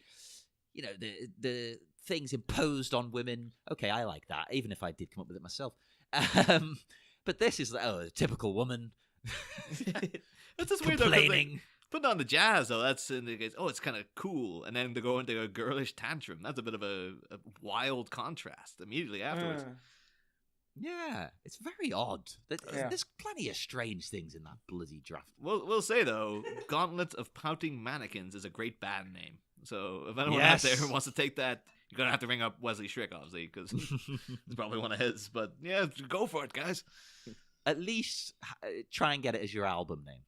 the things imposed on women. Okay, I like that, even if I did come up with it myself. But this is a typical woman. That's just weird. Complaining. Putting on the jazz, though, that's indicates, it's kind of cool. And then to go into a girlish tantrum, that's a bit of a wild contrast immediately afterwards. Yeah, it's very odd. There's plenty of strange things in that bloody draft. We'll say, though, Gauntlet of Pouting Mannequins is a great band name. So if anyone out there wants to take that, you're going to have to ring up Wesley Shreck, obviously, because it's probably one of his. But yeah, go for it, guys. At least try and get it as your album name.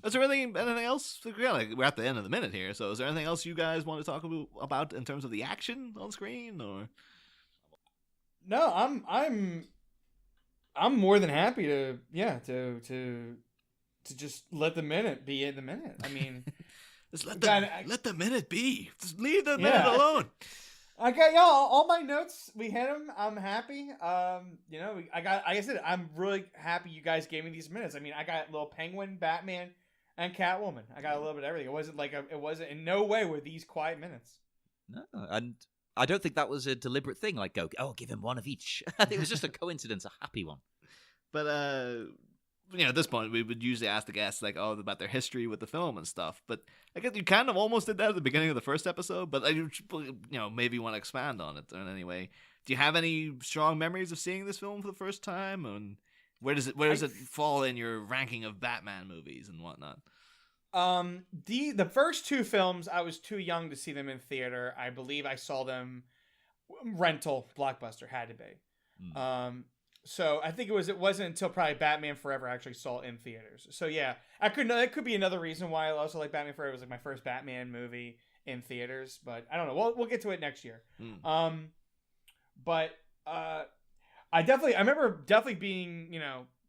Is there anything else? We're at the end of the minute here, so is there anything else you guys want to talk about in terms of the action on screen, or? No, I'm more than happy to just let the minute be in the minute. I mean, just let the minute be. Just leave the minute alone. I got all my notes. We hit them. I'm happy. Like I said, I'm really happy you guys gave me these minutes. I mean, I got little Penguin, Batman, and Catwoman. I got a little bit of everything. It wasn't in no way were these quiet minutes. No, and I don't think that was a deliberate thing. Like, give him one of each. I think it was just a coincidence, a happy one. But at this point, we would usually ask the guests about their history with the film and stuff. But I guess you kind of almost did that at the beginning of the first episode. But maybe want to expand on it in any way. Do you have any strong memories of seeing this film for the first time? And where does it fall in your ranking of Batman movies and whatnot? The first two films, I was too young to see them in theater. I believe I saw them rental Blockbuster, had to be. So I think it wasn't until probably Batman Forever I actually saw it in theaters. So yeah, that could be another reason why I also like Batman Forever. It was like my first Batman movie in theaters, but I don't know. We'll get to it next year. But I remember definitely being,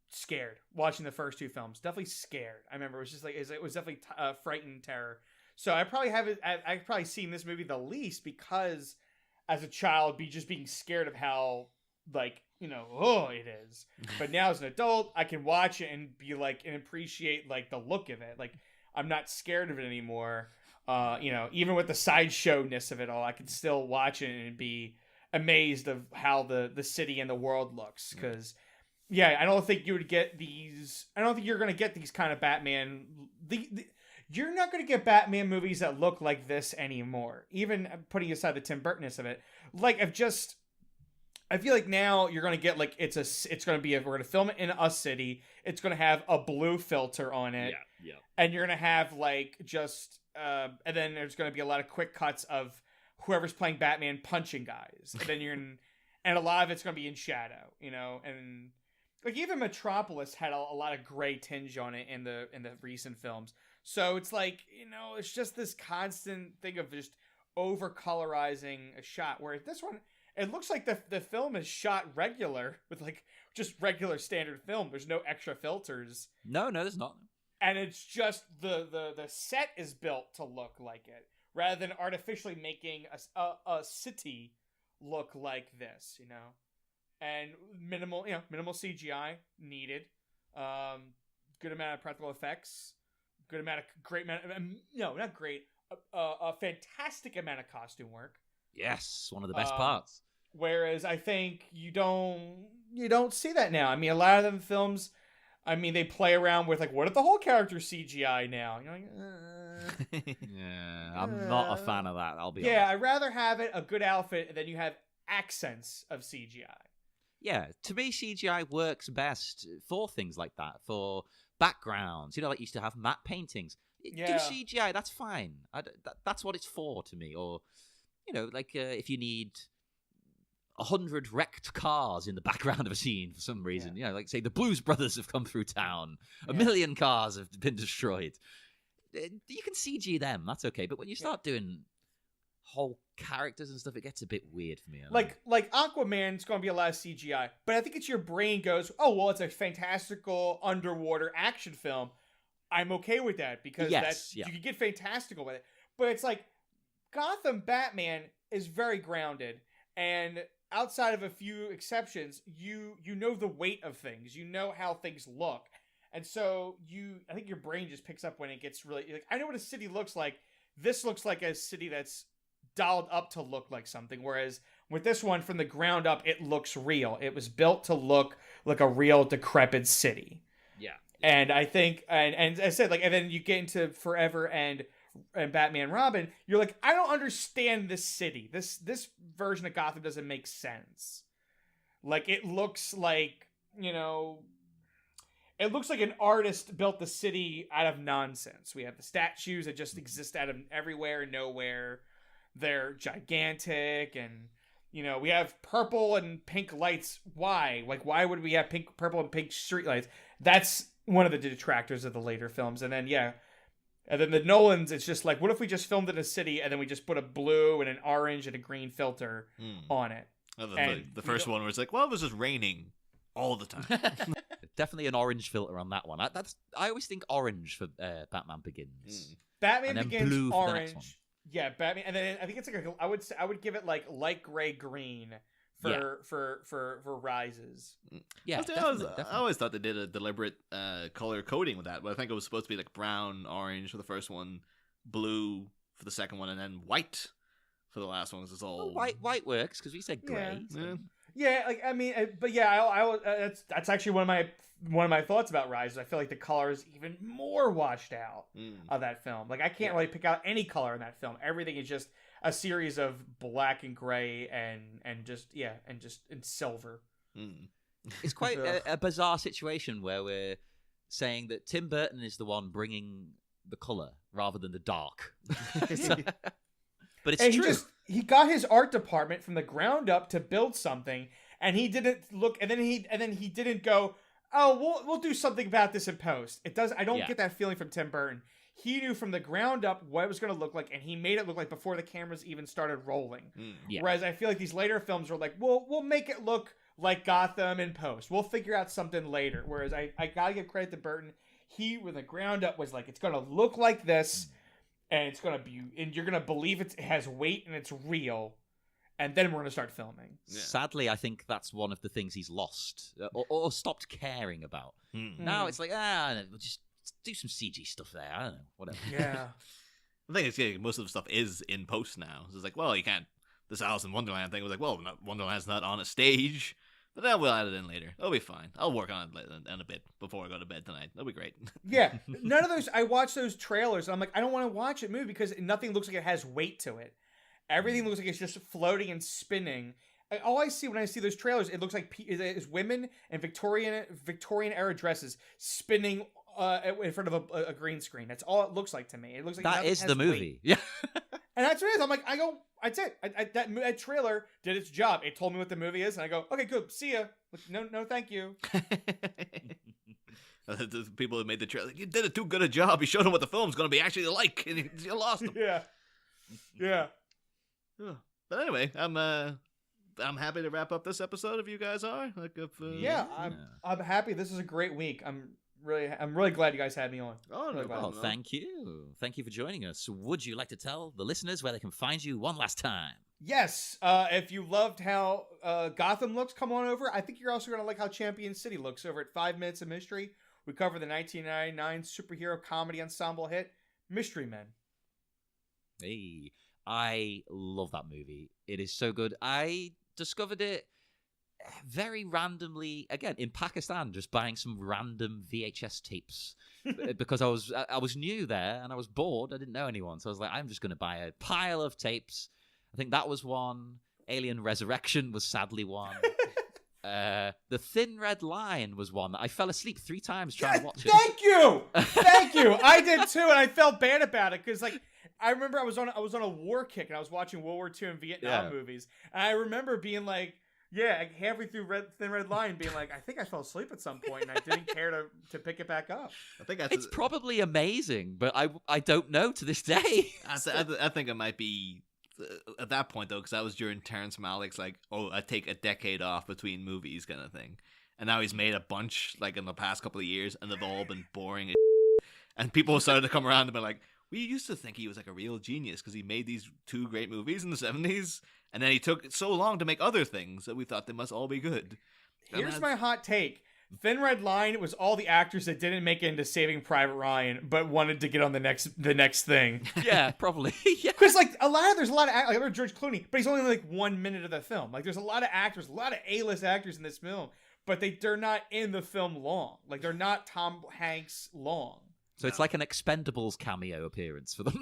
scared watching the first two films. Definitely scared. I remember it was just like, it was definitely frightening terror. So I've probably seen this movie the least because as a child, being scared of how it is. But now as an adult, I can watch it and be like, and appreciate the look of it. Like, I'm not scared of it anymore. Even with the sideshow-ness of it all, I can still watch it and be amazed of how the city and the world looks. Because, I don't think you would get these. I don't think you're going to get these kind of Batman. You're not going to get Batman movies that look like this anymore. Even putting aside the Tim Burtonness of it, I feel like now you're going to get we're going to film it in a city. It's going to have a blue filter on it. Yeah. And you're going to have and then there's going to be a lot of quick cuts of whoever's playing Batman punching guys. And then and a lot of it's going to be in shadow, and even Metropolis had a lot of gray tinge on it in the recent films. So it's it's just this constant thing of just over colorizing a shot. Where this one, it looks like the film is shot regular with like just regular standard film. There's no extra filters. No, there's not. And it's just the set is built to look like it, rather than artificially making a city look like this, you know. And minimal CGI needed. Good amount of practical effects. Good amount of not great. A fantastic amount of costume work. Yes, one of the best parts. Whereas I think you don't see that now. I mean, a lot of them films, I mean, they play around with like, what if the whole character's CGI now? You're like, yeah, I'm not a fan of that. I'll be yeah, honest. I'd rather have a good outfit than you have accents of CGI. Yeah, to me, CGI works best for things like that, for backgrounds. You know, like you used to have matte paintings. Yeah. Do CGI, that's fine. That's what it's for to me. Or, you know, like if you need 100 wrecked cars in the background of a scene for some reason. You know, like say the Blues Brothers have come through town. A million cars have been destroyed. You can CG them, that's okay. But when you start doing whole characters and stuff, it gets a bit weird for me. Like Aquaman's going to be a lot of CGI, but I think it's your brain goes, oh, well, it's a fantastical underwater action film. I'm okay with that because you can get fantastical with it. But it's like Gotham Batman is very grounded, and outside of a few exceptions, you know the weight of things. You know how things look. And so I think your brain just picks up when it gets really like, I know what a city looks like. This looks like a city that's dolled up to look like something, whereas with this one from the ground up, it looks real. It was built to look like a real decrepit city. Yeah. And I think, and as I said, like, and then you get into Forever and Batman Robin, you're like, I don't understand this city. This version of Gotham doesn't make sense. Like, it looks like, you know, it looks like an artist built the city out of nonsense. We have the statues that just exist out of everywhere and nowhere. They're gigantic, and, you know, we have purple and pink lights. Why? Like, why would we have purple and pink street lights? That's one of the detractors of the later films. And then, and then the Nolans, it's just like, what if we just filmed in a city and then we just put a blue and an orange and a green filter on it? The first one was like, well, it was just raining all the time. Definitely an orange filter on that one. I always think orange for Batman Begins. Batman and then Begins blue for the next one. orange. Yeah, Batman, and then I think it's like I would give it like light gray green for Rises. Yeah, I always thought they did a deliberate color coding with that, but I think it was supposed to be like brown, orange for the first one, blue for the second one, and then white for the last one. It's all white works because we said gray. Yeah, like I mean, but yeah, I that's actually one of my thoughts about Rise. I feel like the color is even more washed out of that film. Like I can't really pick out any color in that film. Everything is just a series of black and gray and just silver. It's quite a bizarre situation where we're saying that Tim Burton is the one bringing the color rather than the dark. But it's true. He got his art department from the ground up to build something, and he didn't look, and then he didn't go, oh, we'll do something about this in post. I don't get that feeling from Tim Burton. He knew from the ground up what it was going to look like, and he made it look like before the cameras even started rolling. Whereas I feel like these later films were like, we'll make it look like Gotham in post. We'll figure out something later. Whereas I gotta give credit to Burton. He, with the ground up, was like, it's going to look like this. And it's gonna be, and you're gonna believe it has weight and it's real, and then we're gonna start filming. Yeah. Sadly, I think that's one of the things he's lost or stopped caring about. Now it's like, we'll just do some CG stuff there. I don't know, whatever. Yeah. The thing is, most of the stuff is in post now. So it's like, well, you can't. This Alice in Wonderland thing was like, well, Wonderland's not on a stage, but then we'll add it in later. It'll be fine. I'll work on it in a bit before I go to bed tonight. That'll be great. Yeah, none of those. I watched those trailers, and I'm like, I don't want to watch it movie because nothing looks like it has weight to it. Everything looks like it's just floating and spinning. All I see when I see those trailers, it looks like it's women in Victorian era dresses spinning in front of a green screen. That's all it looks like to me. It looks like that is the movie. Yeah. And that's what it is. I'm like, that's it. That trailer did its job. It told me what the movie is, and I go, okay, good, see ya. Like, no, thank you. The people who made the trailer, you did a too good a job. You showed them what the film's going to be actually like, and you lost them. Yeah. But anyway, I'm happy to wrap up this episode if you guys are. I'm happy. This is a great week. I'm really glad you guys had me on. Oh, no problem. Well, thank you. Thank you for joining us. Would you like to tell the listeners where they can find you one last time? Yes. If you loved how Gotham looks, come on over. I think you're also going to like how Champion City looks over at 5 Minutes of Mystery. We cover the 1999 superhero comedy ensemble hit, Mystery Men. Hey, I love that movie. It is so good. I discovered it very randomly, again, in Pakistan, just buying some random VHS tapes because I was new there and I was bored. I didn't know anyone. So I was like, I'm just going to buy a pile of tapes. I think that was one. Alien Resurrection was sadly one. The Thin Red Line was one that I fell asleep 3 times trying to watch it. Thank you. I did too, and I felt bad about it because, like, I remember I was on a war kick and I was watching World War II and Vietnam movies, and I remember being like, halfway through Thin Red Line, being like, I think I fell asleep at some point, and I didn't care to pick it back up. I think it's probably amazing, but I don't know to this day. I think it might be. At that point, though, because that was during Terrence Malick's, like, I take a decade off between movies kind of thing. And now he's made a bunch, like, in the past couple of years, and they've all been boring as and people started to come around and be like, we used to think he was, like, a real genius because he made these 2 great movies in the 70s, and then he took so long to make other things that we thought they must all be good. Here's my hot take. Thin Red Line was all the actors that didn't make it into Saving Private Ryan, but wanted to get on the next thing. Yeah, probably. Because there's a lot of I remember George Clooney, but he's only like 1 minute of the film. Like, there's a lot of actors, a lot of A-list actors in this film, but they're not in the film long. Like, they're not Tom Hanks long. So it's like an Expendables cameo appearance for them.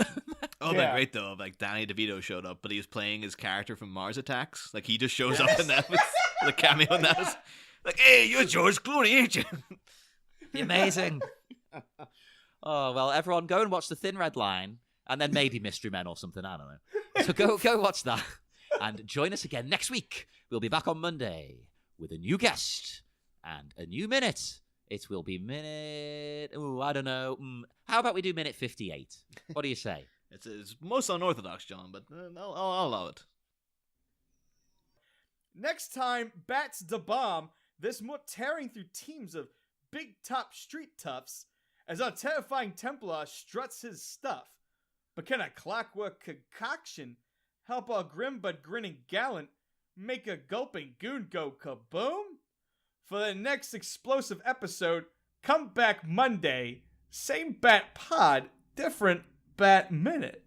Oh, that'd be great though. If, like, Danny DeVito showed up, but he was playing his character from Mars Attacks. Like, he just shows up in that with the cameo in that. Like, hey, you're George Clooney, ain't you? Amazing. Oh, well, everyone go and watch The Thin Red Line, and then maybe Mystery Men or something, I don't know. So go watch that, and join us again next week. We'll be back on Monday with a new guest and a new minute. It will be I don't know. How about we do minute 58? What do you say? It's most unorthodox, John, but I'll allow it. Next time, Bats da Bomb, this more tearing through teams of big top street toughs as our terrifying Templar struts his stuff. But can a clockwork concoction help our grim but grinning gallant make a gulping goon go kaboom? For the next explosive episode, come back Monday. Same Bat Pod, different Bat Minute.